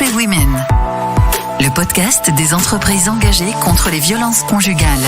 1-3 Women, le podcast des entreprises engagées contre les violences conjugales.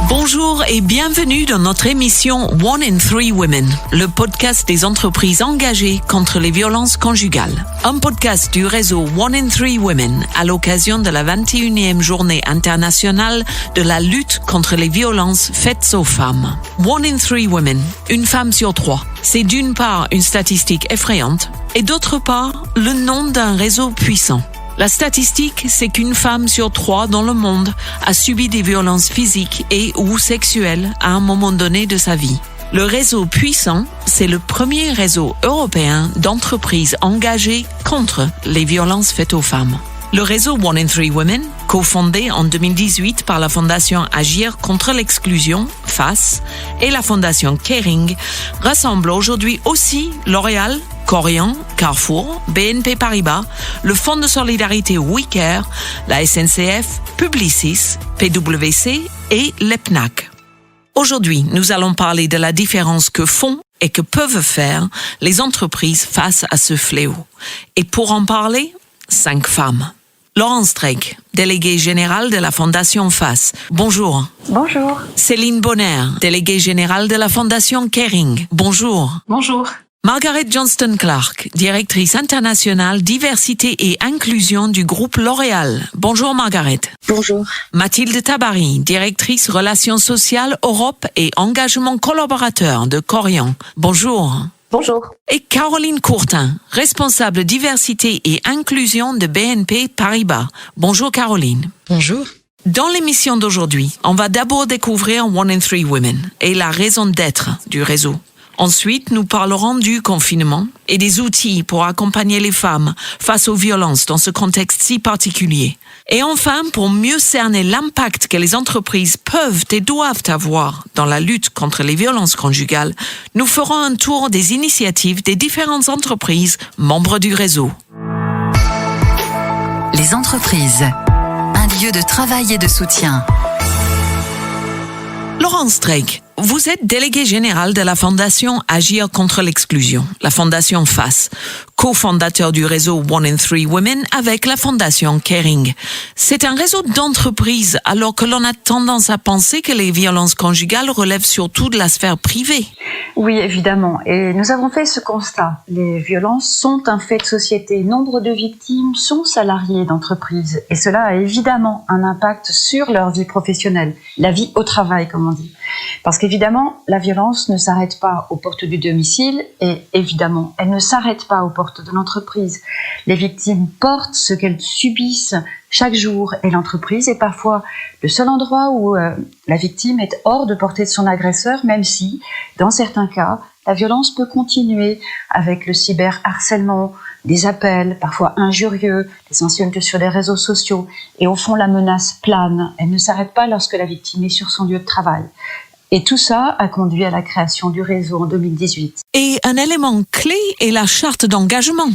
Bonjour et bienvenue dans notre émission 1-3 Women, le podcast des entreprises engagées contre les violences conjugales. Un podcast du réseau 1-3 Women à l'occasion de la 21e journée internationale de la lutte contre les violences faites aux femmes. 1-3 Women, une femme sur trois. C'est d'une part une statistique effrayante et d'autre part le nom d'un réseau puissant. La statistique, c'est qu'une femme sur trois dans le monde a subi des violences physiques et ou sexuelles à un moment donné de sa vie. Le réseau puissant, c'est le premier réseau européen d'entreprises engagées contre les violences faites aux femmes. Le réseau 1-3 Women, cofondé en 2018 par la fondation Agir contre l'exclusion, FACE, et la fondation Kering, rassemble aujourd'hui aussi L'Oréal, Korian, Carrefour, BNP Paribas, le Fonds de solidarité WeCare, la SNCF, Publicis, PwC et l'EPNAC. Aujourd'hui, nous allons parler de la différence que font et que peuvent faire les entreprises face à ce fléau. Et pour en parler, 5 femmes. Laurence Streeck, déléguée générale de la Fondation FACE. Bonjour. Bonjour. Céline Bonner, déléguée générale de la Fondation Kering. Bonjour. Bonjour. Margaret Johnston-Clark, directrice internationale diversité et inclusion du groupe L'Oréal. Bonjour Margaret. Bonjour. Mathilde Tabary, directrice relations sociales Europe et engagement collaborateur de Korian. Bonjour. Bonjour. Et Caroline Courtin, responsable diversité et inclusion de BNP Paribas. Bonjour Caroline. Bonjour. Dans l'émission d'aujourd'hui, on va d'abord découvrir 1-3 Women et la raison d'être du réseau. Ensuite, nous parlerons du confinement et des outils pour accompagner les femmes face aux violences dans ce contexte si particulier. Et enfin, pour mieux cerner l'impact que les entreprises peuvent et doivent avoir dans la lutte contre les violences conjugales, nous ferons un tour des initiatives des différentes entreprises membres du réseau. Les entreprises, un lieu de travail et de soutien. Laurence Streeck, vous êtes déléguée générale de la Fondation Agir contre l'exclusion, la Fondation FACE, cofondateur du réseau 1-3 Women avec la Fondation Kering. C'est un réseau d'entreprises alors que l'on a tendance à penser que les violences conjugales relèvent surtout de la sphère privée. Oui, évidemment. Et nous avons fait ce constat. Les violences sont un fait de société. Nombre de victimes sont salariés d'entreprises. Et cela a évidemment un impact sur leur vie professionnelle, la vie au travail, comme on dit. Parce qu'évidemment, la violence ne s'arrête pas aux portes du domicile et évidemment, elle ne s'arrête pas aux portes de l'entreprise. Les victimes portent ce qu'elles subissent chaque jour et l'entreprise est parfois le seul endroit où la victime est hors de portée de son agresseur, même si, dans certains cas, la violence peut continuer avec le cyberharcèlement, des appels parfois injurieux, des insultes sur les réseaux sociaux et au fond la menace plane. Elle ne s'arrête pas lorsque la victime est sur son lieu de travail. Et tout ça a conduit à la création du réseau en 2018. Et un élément clé est la charte d'engagement.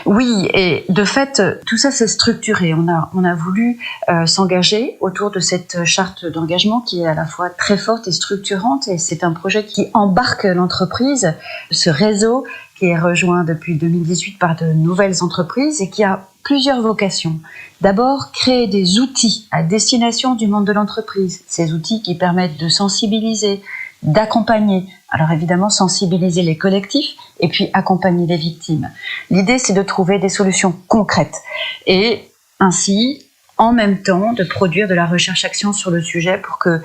Oui, et de fait, tout ça s'est structuré. On a voulu s'engager autour de cette charte d'engagement qui est à la fois très forte et structurante. Et c'est un projet qui embarque l'entreprise, ce réseau qui est rejoint depuis 2018 par de nouvelles entreprises et qui a plusieurs vocations. D'abord, créer des outils à destination du monde de l'entreprise. Ces outils qui permettent de sensibiliser, d'accompagner. Alors évidemment, sensibiliser les collectifs et puis accompagner les victimes. L'idée, c'est de trouver des solutions concrètes et ainsi, en même temps, de produire de la recherche-action sur le sujet pour que,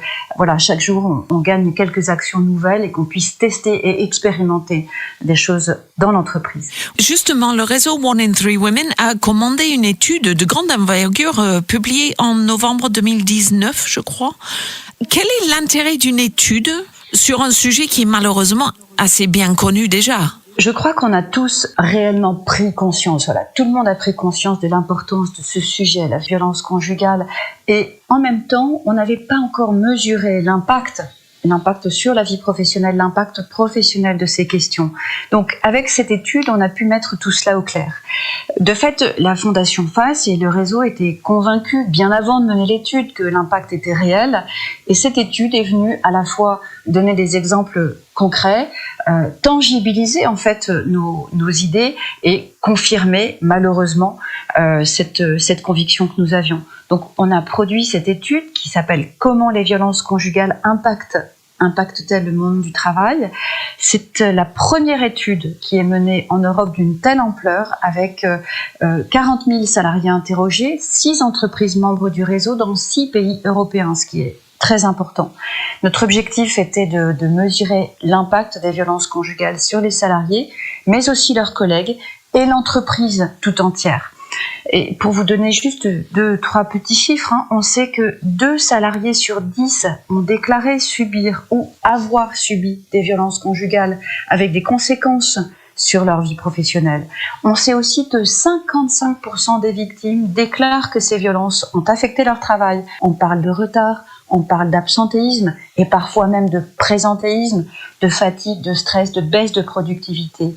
chaque jour, on gagne quelques actions nouvelles et qu'on puisse tester et expérimenter des choses dans l'entreprise. Justement, le réseau 1-3 Women a commandé une étude de grande envergure publiée en novembre 2019, je crois. Quel est l'intérêt d'une étude sur un sujet qui est malheureusement assez bien connu déjà ? Je crois qu'on a tous réellement pris conscience, tout le monde a pris conscience de l'importance de ce sujet, la violence conjugale, et en même temps, on n'avait pas encore mesuré l'impact sur la vie professionnelle, l'impact professionnel de ces questions. Donc, avec cette étude, on a pu mettre tout cela au clair. De fait, la Fondation FACE et le réseau étaient convaincus, bien avant de mener l'étude, que l'impact était réel. Et cette étude est venue à la fois donner des exemples concrets, tangibiliser en fait nos idées et confirmer malheureusement cette conviction que nous avions. Donc on a produit cette étude qui s'appelle « Comment les violences conjugales impactent-elles le monde du travail ?» C'est la première étude qui est menée en Europe d'une telle ampleur avec 40 000 salariés interrogés, 6 entreprises membres du réseau dans 6 pays européens, ce qui est très important. Notre objectif était de mesurer l'impact des violences conjugales sur les salariés, mais aussi leurs collègues et l'entreprise tout entière. Et pour vous donner juste 2-3 petits chiffres, on sait que 2 salariés sur 10 ont déclaré subir ou avoir subi des violences conjugales avec des conséquences sur leur vie professionnelle. On sait aussi que 55% des victimes déclarent que ces violences ont affecté leur travail. On parle de retard, on parle d'absentéisme et parfois même de présentéisme, de fatigue, de stress, de baisse de productivité.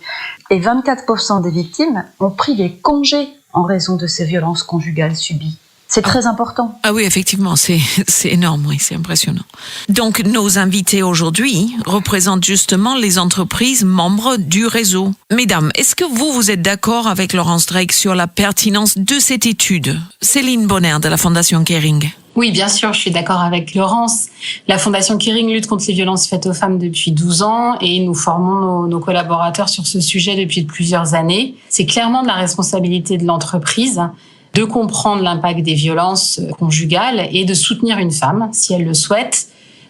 Et 24% des victimes ont pris des congés en raison de ces violences conjugales subies. C'est très important. Ah oui, effectivement, c'est énorme, oui, c'est impressionnant. Donc, nos invités aujourd'hui représentent justement les entreprises membres du réseau. Mesdames, est-ce que vous êtes d'accord avec Laurence Drake sur la pertinence de cette étude? Céline Bonner de la Fondation Kering. Oui, bien sûr, je suis d'accord avec Laurence. La Fondation Kering lutte contre les violences faites aux femmes depuis 12 ans et nous formons nos collaborateurs sur ce sujet depuis plusieurs années. C'est clairement de la responsabilité de l'entreprise de comprendre l'impact des violences conjugales et de soutenir une femme, si elle le souhaite,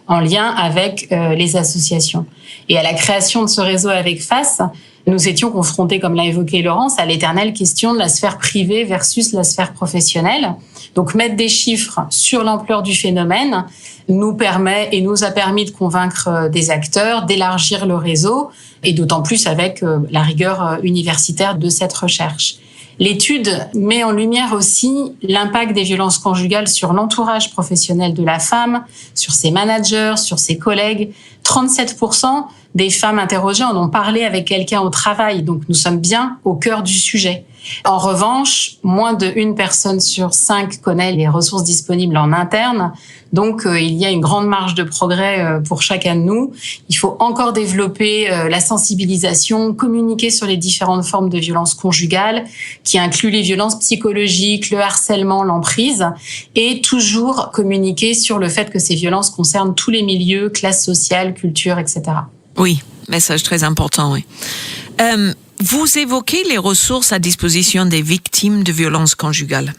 en lien avec les associations. Et à la création de ce réseau avec FACE, nous étions confrontés, comme l'a évoqué Laurence, à l'éternelle question de la sphère privée versus la sphère professionnelle. Donc mettre des chiffres sur l'ampleur du phénomène nous permet et nous a permis de convaincre des acteurs, d'élargir le réseau, et d'autant plus avec la rigueur universitaire de cette recherche. L'étude met en lumière aussi l'impact des violences conjugales sur l'entourage professionnel de la femme, sur ses managers, sur ses collègues. 37% des femmes interrogées en ont parlé avec quelqu'un au travail, donc nous sommes bien au cœur du sujet. En revanche, moins de 1 personne sur 5 connaît les ressources disponibles en interne, donc il y a une grande marge de progrès pour chacun de nous. Il faut encore développer la sensibilisation, communiquer sur les différentes formes de violences conjugales, qui incluent les violences psychologiques, le harcèlement, l'emprise, et toujours communiquer sur le fait que ces violences concernent tous les milieux, classes sociales, culture, etc. Oui, message très important, oui. Vous évoquez les ressources à disposition des victimes de violences conjugales.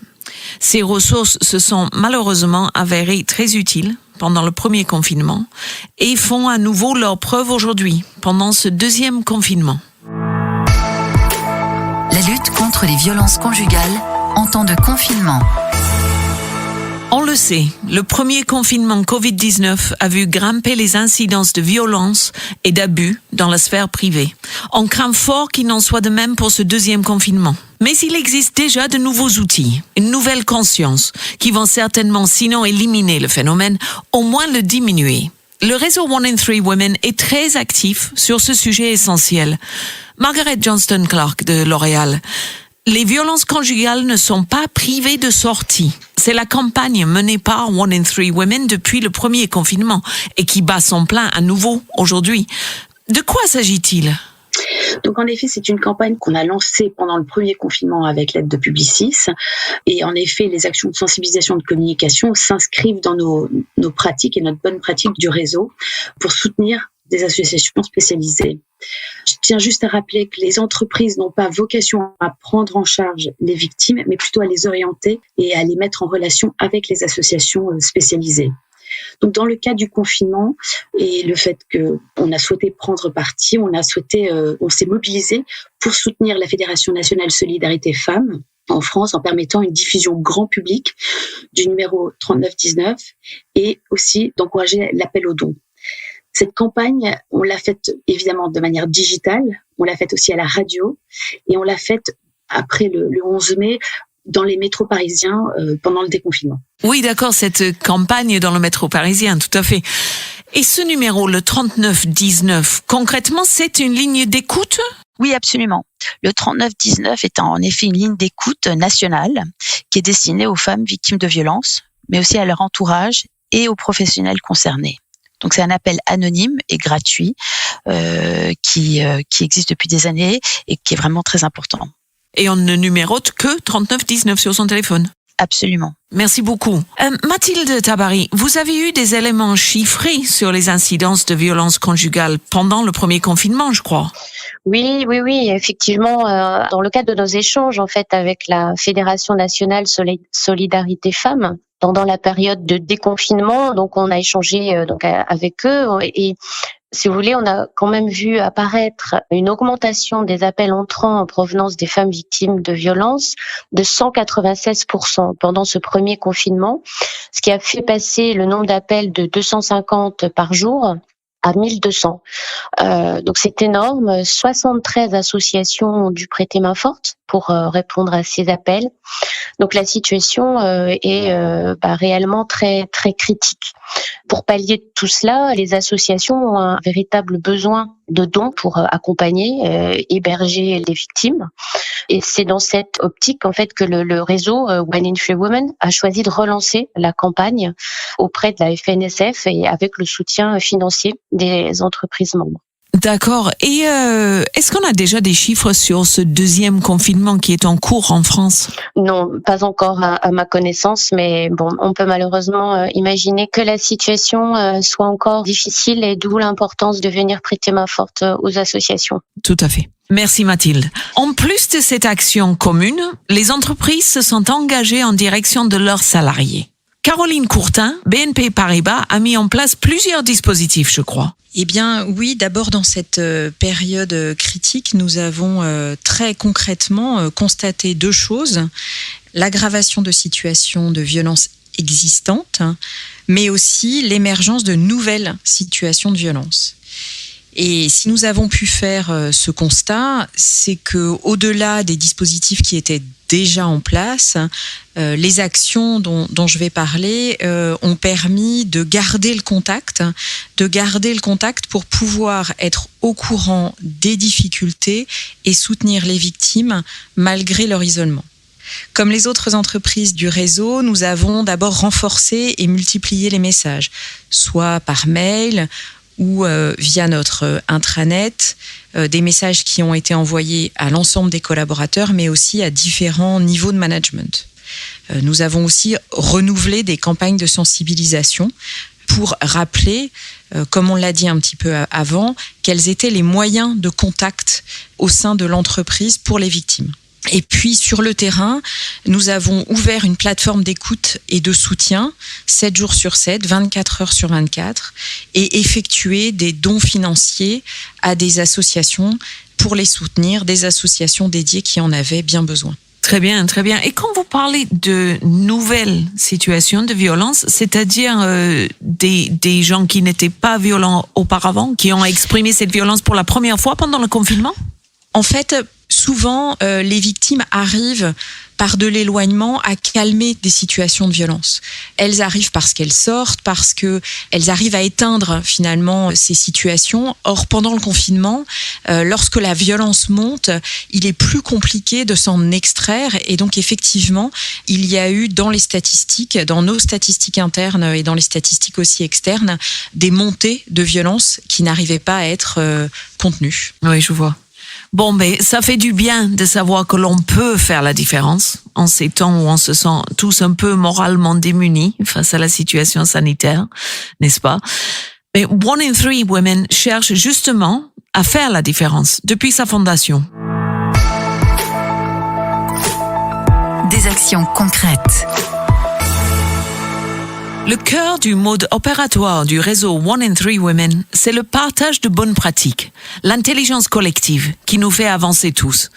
Ces ressources se sont malheureusement avérées très utiles pendant le premier confinement et font à nouveau leur preuve aujourd'hui, pendant ce deuxième confinement. La lutte contre les violences conjugales en temps de confinement. On le sait, le premier confinement Covid-19 a vu grimper les incidences de violence et d'abus dans la sphère privée. On craint fort qu'il n'en soit de même pour ce deuxième confinement. Mais il existe déjà de nouveaux outils, une nouvelle conscience, qui vont certainement, sinon éliminer le phénomène, au moins le diminuer. Le réseau 1 in 3 Women est très actif sur ce sujet essentiel. Margaret Johnston-Clark de L'Oréal. Les violences conjugales ne sont pas privées de sortie. C'est la campagne menée par 1 in 3 Women depuis le premier confinement et qui bat son plein à nouveau aujourd'hui. De quoi s'agit-il ? Donc en effet, c'est une campagne qu'on a lancée pendant le premier confinement avec l'aide de Publicis. Et en effet, les actions de sensibilisation de communication s'inscrivent dans nos pratiques et notre bonne pratique du réseau pour soutenir des associations spécialisées. Je tiens juste à rappeler que les entreprises n'ont pas vocation à prendre en charge les victimes, mais plutôt à les orienter et à les mettre en relation avec les associations spécialisées. Donc, dans le cas du confinement et le fait qu'on a souhaité prendre parti, on s'est mobilisé pour soutenir la Fédération nationale Solidarité Femmes en France en permettant une diffusion grand public du numéro 3919 et aussi d'encourager l'appel aux dons. Cette campagne, on l'a faite évidemment de manière digitale, on l'a faite aussi à la radio et on l'a faite après le 11 mai dans les métros parisiens pendant le déconfinement. Oui, d'accord, cette campagne dans le métro parisien, tout à fait. Et ce numéro, le 3919, concrètement, c'est une ligne d'écoute ? Oui, absolument. Le 3919 est en effet une ligne d'écoute nationale qui est destinée aux femmes victimes de violences, mais aussi à leur entourage et aux professionnels concernés. Donc c'est un appel anonyme et gratuit qui existe depuis des années et qui est vraiment très important. Et on ne numérote que 3919 sur son téléphone. Absolument. Merci beaucoup. Mathilde Tabary, vous avez eu des éléments chiffrés sur les incidences de violences conjugales pendant le premier confinement, je crois. Oui, effectivement, dans le cadre de nos échanges en fait avec la Fédération nationale Solidarité Femmes, pendant la période de déconfinement, donc on a échangé donc avec eux et si vous voulez, on a quand même vu apparaître une augmentation des appels entrants en provenance des femmes victimes de violences de 196% pendant ce premier confinement, ce qui a fait passer le nombre d'appels de 250 par jour à 1200. Donc c'est énorme. 73 associations ont dû prêter main forte pour répondre à ces appels. Donc la situation est réellement très très critique. Pour pallier tout cela, les associations ont un véritable besoin de dons pour accompagner, héberger les victimes. Et c'est dans cette optique en fait que le réseau One in Three Women a choisi de relancer la campagne auprès de la FNSF et avec le soutien financier des entreprises membres. D'accord. Et est-ce qu'on a déjà des chiffres sur ce deuxième confinement qui est en cours en France? Non, pas encore à ma connaissance, mais bon, on peut malheureusement imaginer que la situation soit encore difficile et d'où l'importance de venir prêter main forte aux associations. Tout à fait. Merci Mathilde. En plus de cette action commune, les entreprises se sont engagées en direction de leurs salariés. Caroline Courtin, BNP Paribas, a mis en place plusieurs dispositifs, je crois. Eh bien oui, d'abord dans cette période critique, nous avons très concrètement constaté deux choses. L'aggravation de situations de violence existantes, mais aussi l'émergence de nouvelles situations de violence. Et si nous avons pu faire ce constat, c'est que au-delà des dispositifs qui étaient déjà en place, les actions dont je vais parler ont permis de garder le contact pour pouvoir être au courant des difficultés et soutenir les victimes malgré leur isolement. Comme les autres entreprises du réseau, nous avons d'abord renforcé et multiplié les messages, soit par mail ou via notre intranet, des messages qui ont été envoyés à l'ensemble des collaborateurs, mais aussi à différents niveaux de management. Nous avons aussi renouvelé des campagnes de sensibilisation pour rappeler, comme on l'a dit un petit peu avant, quels étaient les moyens de contact au sein de l'entreprise pour les victimes. Et puis sur le terrain, nous avons ouvert une plateforme d'écoute et de soutien 7 jours sur 7, 24 heures sur 24 et effectué des dons financiers à des associations pour les soutenir, des associations dédiées qui en avaient bien besoin. Très bien, très bien. Et quand vous parlez de nouvelles situations de violence, c'est-à-dire des gens qui n'étaient pas violents auparavant, qui ont exprimé cette violence pour la première fois pendant le confinement ? En fait, souvent, les victimes arrivent par de l'éloignement à calmer des situations de violence. Elles arrivent parce qu'elles sortent, parce qu'elles arrivent à éteindre finalement ces situations. Or, pendant le confinement, lorsque la violence monte, il est plus compliqué de s'en extraire. Et donc, effectivement, il y a eu dans les statistiques, dans nos statistiques internes et dans les statistiques aussi externes, des montées de violence qui n'arrivaient pas à être contenues. Oui, je vois. Bon, mais ça fait du bien de savoir que l'on peut faire la différence en ces temps où on se sent tous un peu moralement démunis face à la situation sanitaire, n'est-ce pas? Mais One in Three Women cherche justement à faire la différence depuis sa fondation. Des actions concrètes. Le cœur du mode opératoire du réseau One in Three Women, c'est le partage de bonnes pratiques, l'intelligence collective qui nous fait avancer tous.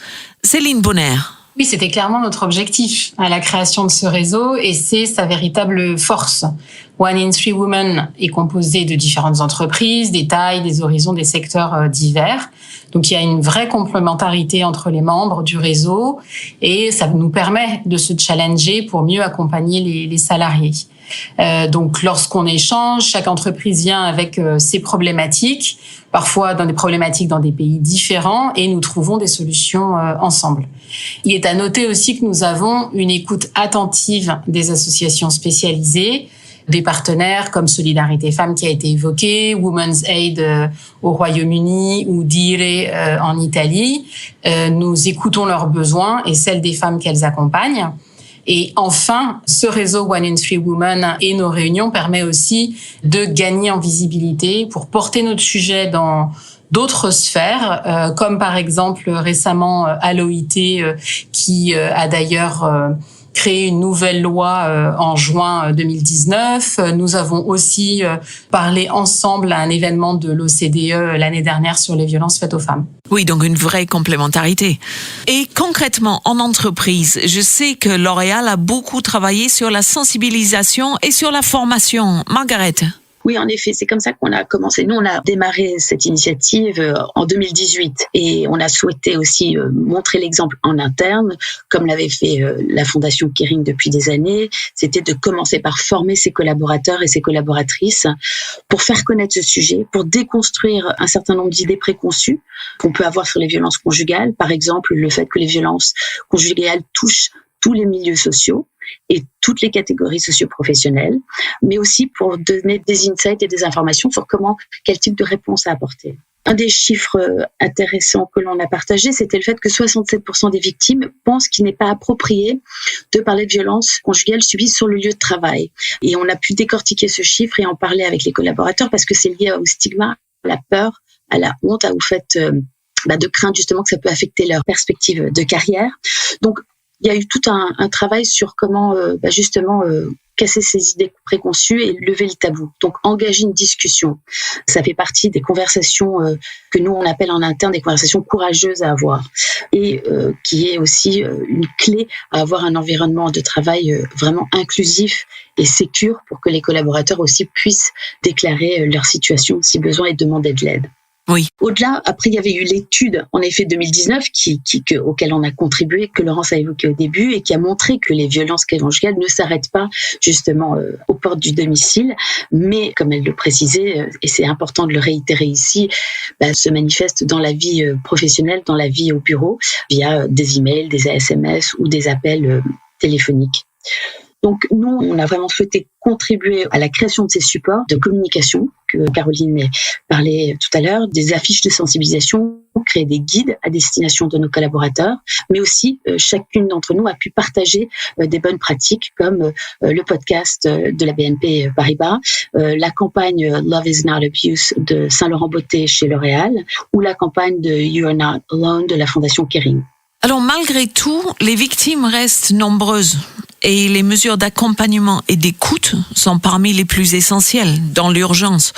Céline Bonner. Oui, c'était clairement notre objectif à la création de ce réseau et c'est sa véritable force. One in Three Women est composé de différentes entreprises, des tailles, des horizons, des secteurs divers. Donc il y a une vraie complémentarité entre les membres du réseau et ça nous permet de se challenger pour mieux accompagner les salariés. Donc lorsqu'on échange, chaque entreprise vient avec ses problématiques, parfois dans des problématiques dans des pays différents et nous trouvons des solutions ensemble. Il est à noter aussi que nous avons une écoute attentive des associations spécialisées. des partenaires comme Solidarité Femmes qui a été évoqué, Women's Aid au Royaume-Uni ou Dire en Italie. Nous écoutons leurs besoins et celles des femmes qu'elles accompagnent. Et enfin, ce réseau One in Three Women et nos réunions permettent aussi de gagner en visibilité pour porter notre sujet dans d'autres sphères, comme par exemple récemment à l'OIT qui a d'ailleurs créé une nouvelle loi en juin 2019. Nous avons aussi parlé ensemble à un événement de l'OCDE l'année dernière sur les violences faites aux femmes. Oui, donc une vraie complémentarité. Et concrètement, en entreprise, je sais que L'Oréal a beaucoup travaillé sur la sensibilisation et sur la formation. Margaret? Oui, en effet, c'est comme ça qu'on a commencé. Nous, on a démarré cette initiative en 2018 et on a souhaité aussi montrer l'exemple en interne, comme l'avait fait la Fondation Kering depuis des années. C'était de commencer par former ses collaborateurs et ses collaboratrices pour faire connaître ce sujet, pour déconstruire un certain nombre d'idées préconçues qu'on peut avoir sur les violences conjugales. Par exemple, le fait que les violences conjugales touchent tous les milieux sociaux et toutes les catégories socio-professionnelles, mais aussi pour donner des insights et des informations sur quel type de réponse à apporter. Un des chiffres intéressants que l'on a partagé, c'était le fait que 67% des victimes pensent qu'il n'est pas approprié de parler de violences conjugales subies sur le lieu de travail. Et on a pu décortiquer ce chiffre et en parler avec les collaborateurs parce que c'est lié au stigma, à la peur, à la honte, au fait de craindre justement que ça peut affecter leur perspective de carrière. Donc, il y a eu tout un travail sur comment casser ces idées préconçues et lever le tabou. Donc, engager une discussion. Ça fait partie des conversations que nous, on appelle en interne des conversations courageuses à avoir. Et qui est aussi une clé à avoir un environnement de travail vraiment inclusif et sécure pour que les collaborateurs aussi puissent déclarer leur situation si besoin et demander de l'aide. Oui. Au-delà, après, il y avait eu l'étude, en effet, 2019, auquel on a contribué, que Laurence a évoqué au début, et qui a montré que les violences conjugales ne s'arrêtent pas, justement, aux portes du domicile, mais, comme elle le précisait, et c'est important de le réitérer ici, se manifestent dans la vie professionnelle, dans la vie au bureau, via des emails, des SMS ou des appels téléphoniques. Donc, nous, on a vraiment souhaité contribuer à la création de ces supports de communication que Caroline parlait tout à l'heure, des affiches de sensibilisation, créer des guides à destination de nos collaborateurs, mais aussi chacune d'entre nous a pu partager des bonnes pratiques comme le podcast de la BNP Paribas, la campagne Love is not abuse de Saint-Laurent-Beauté chez L'Oréal ou la campagne de You are not alone de la Fondation Kering. Alors malgré tout, les victimes restent nombreuses et les mesures d'accompagnement et d'écoute sont parmi les plus essentielles dans l'urgence.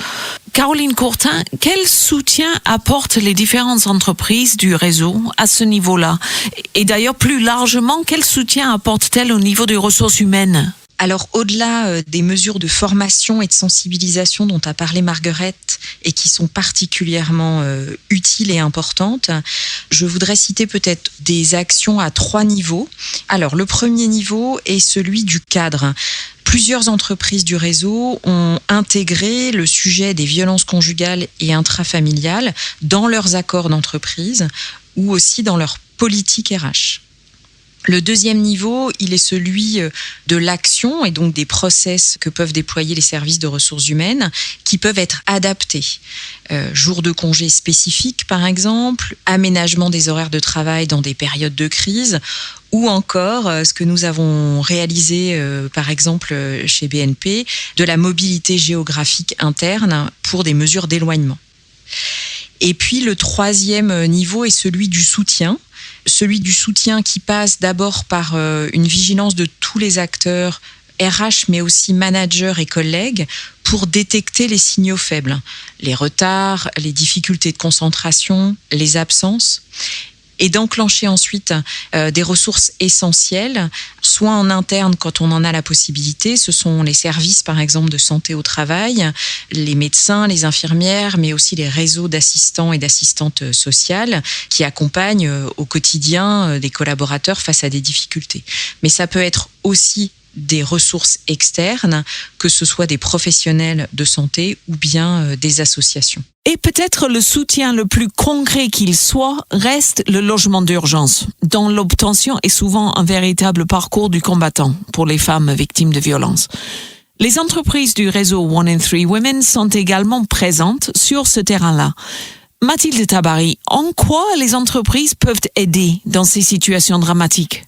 Caroline Courtin, quel soutien apportent les différentes entreprises du réseau à ce niveau-là? Et d'ailleurs, plus largement, quel soutien apportent-elles au niveau des ressources humaines? Alors, au-delà des mesures de formation et de sensibilisation dont a parlé Margaret et qui sont particulièrement utiles et importantes, je voudrais citer peut-être des actions à 3 niveaux. Alors, le premier niveau est celui du cadre. Plusieurs entreprises du réseau ont intégré le sujet des violences conjugales et intrafamiliales dans leurs accords d'entreprise ou aussi dans leur politique RH. Le deuxième niveau, il est celui de l'action et donc des process que peuvent déployer les services de ressources humaines qui peuvent être adaptés. Jours de congé spécifiques, par exemple, aménagement des horaires de travail dans des périodes de crise ou encore ce que nous avons réalisé, par exemple, chez BNP, de la mobilité géographique interne pour des mesures d'éloignement. Et puis, le troisième niveau est celui du soutien. Celui du soutien qui passe d'abord par une vigilance de tous les acteurs, RH, mais aussi managers et collègues, pour détecter les signaux faibles, les retards, les difficultés de concentration, les absences, et d'enclencher ensuite des ressources essentielles, soit en interne quand on en a la possibilité, ce sont les services par exemple de santé au travail, les médecins, les infirmières, mais aussi les réseaux d'assistants et d'assistantes sociales qui accompagnent au quotidien des collaborateurs face à des difficultés. Mais ça peut être aussi des ressources externes, que ce soit des professionnels de santé ou bien des associations. Et peut-être le soutien le plus concret qu'il soit reste le logement d'urgence, dont l'obtention est souvent un véritable parcours du combattant pour les femmes victimes de violences. Les entreprises du réseau One in Three Women sont également présentes sur ce terrain-là. Mathilde Tabary, en quoi les entreprises peuvent aider dans ces situations dramatiques?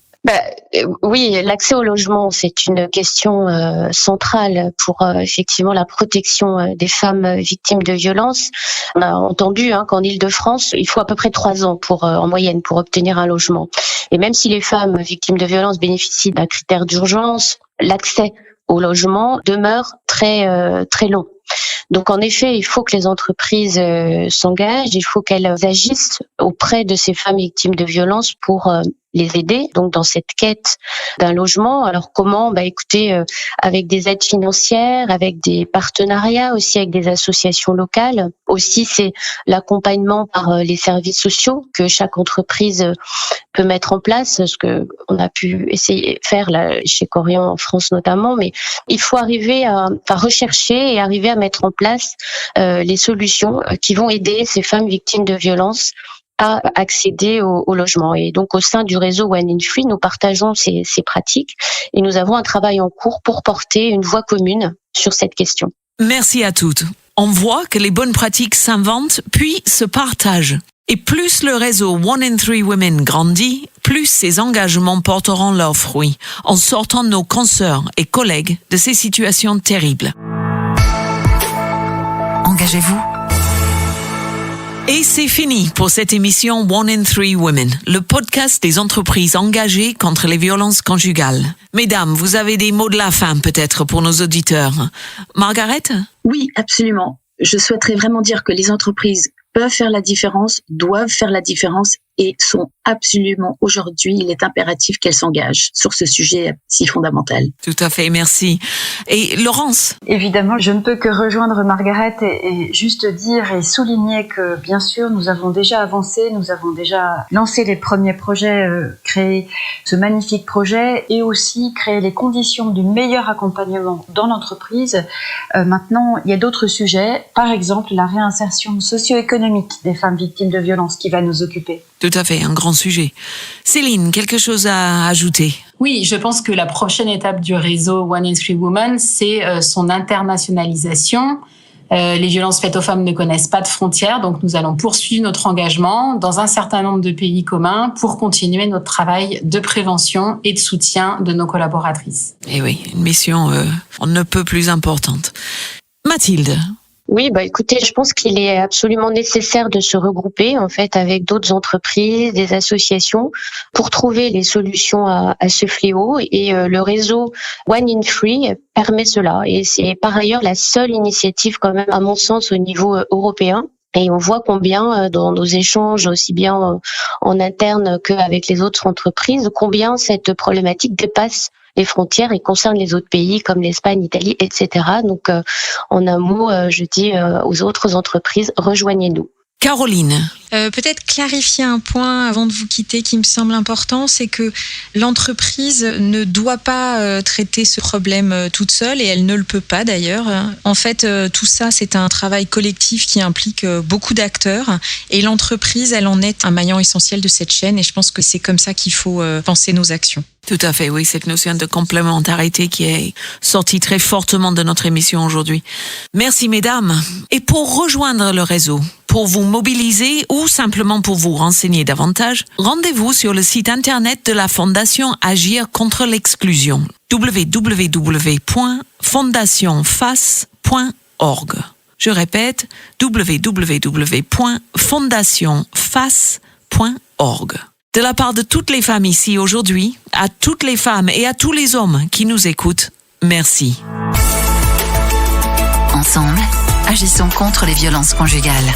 Oui, l'accès au logement, c'est une question centrale pour effectivement la protection des femmes victimes de violences. On a entendu qu'en Île-de-France, il faut à peu près 3 ans en moyenne pour obtenir un logement. Et même si les femmes victimes de violences bénéficient d'un critère d'urgence, l'accès au logement demeure très long. Donc en effet, il faut que les entreprises s'engagent, il faut qu'elles agissent auprès de ces femmes victimes de violences pour les aider donc dans cette quête d'un logement. Alors comment? Écoutez, avec des aides financières, avec des partenariats aussi avec des associations locales. Aussi, c'est l'accompagnement par les services sociaux que chaque entreprise peut mettre en place, ce que on a pu essayer de faire là chez Corian en France notamment. Mais il faut arriver à rechercher et arriver à mettre en place les solutions qui vont aider ces femmes victimes de violences à accéder au logement. Et donc au sein du réseau One in Three, nous partageons ces pratiques et nous avons un travail en cours pour porter une voix commune sur cette question. Merci à toutes. On voit que les bonnes pratiques s'inventent puis se partagent. Et plus le réseau One in Three Women grandit, plus ces engagements porteront leurs fruits en sortant nos consoeurs et collègues de ces situations terribles. Engagez-vous. Et c'est fini pour cette émission One in Three Women, le podcast des entreprises engagées contre les violences conjugales. Mesdames, vous avez des mots de la fin peut-être pour nos auditeurs. Margaret? Oui, absolument. Je souhaiterais vraiment dire que les entreprises peuvent faire la différence, doivent faire la différence et sont absolument aujourd'hui, il est impératif qu'elles s'engagent sur ce sujet si fondamental. Tout à fait, merci. Et Laurence? Évidemment, je ne peux que rejoindre Margaret et juste dire et souligner que bien sûr, nous avons déjà avancé, nous avons déjà lancé les premiers projets, créé ce magnifique projet et aussi créé les conditions du meilleur accompagnement dans l'entreprise. Maintenant, il y a d'autres sujets, par exemple la réinsertion socio-économique des femmes victimes de violences qui va nous occuper. Tout à fait, un grand sujet. Céline, quelque chose à ajouter? Oui, je pense que la prochaine étape du réseau One in Three Women, c'est son internationalisation. Les violences faites aux femmes ne connaissent pas de frontières, donc nous allons poursuivre notre engagement dans un certain nombre de pays communs pour continuer notre travail de prévention et de soutien de nos collaboratrices. Eh oui, une mission on ne peut plus importante. Mathilde? Oui, écoutez, je pense qu'il est absolument nécessaire de se regrouper en fait avec d'autres entreprises, des associations pour trouver les solutions à ce fléau et le réseau One in Three permet cela et c'est par ailleurs la seule initiative quand même à mon sens au niveau européen. Et on voit combien, dans nos échanges, aussi bien en interne qu'avec les autres entreprises, combien cette problématique dépasse les frontières et concerne les autres pays comme l'Espagne, l'Italie, etc. Donc, en un mot, je dis aux autres entreprises, rejoignez-nous. Caroline? Peut-être clarifier un point avant de vous quitter qui me semble important, c'est que l'entreprise ne doit pas traiter ce problème toute seule et elle ne le peut pas d'ailleurs. En fait, tout ça, c'est un travail collectif qui implique beaucoup d'acteurs et l'entreprise, elle en est un maillon essentiel de cette chaîne et je pense que c'est comme ça qu'il faut penser nos actions. Tout à fait, oui, cette notion de complémentarité qui est sortie très fortement de notre émission aujourd'hui. Merci mesdames. Et pour rejoindre le réseau, pour vous mobiliser ou simplement pour vous renseigner davantage, rendez-vous sur le site internet de la Fondation Agir contre l'exclusion, www.fondationface.org. Je répète, www.fondationface.org. De la part de toutes les femmes ici aujourd'hui, à toutes les femmes et à tous les hommes qui nous écoutent, merci. Ensemble, agissons contre les violences conjugales.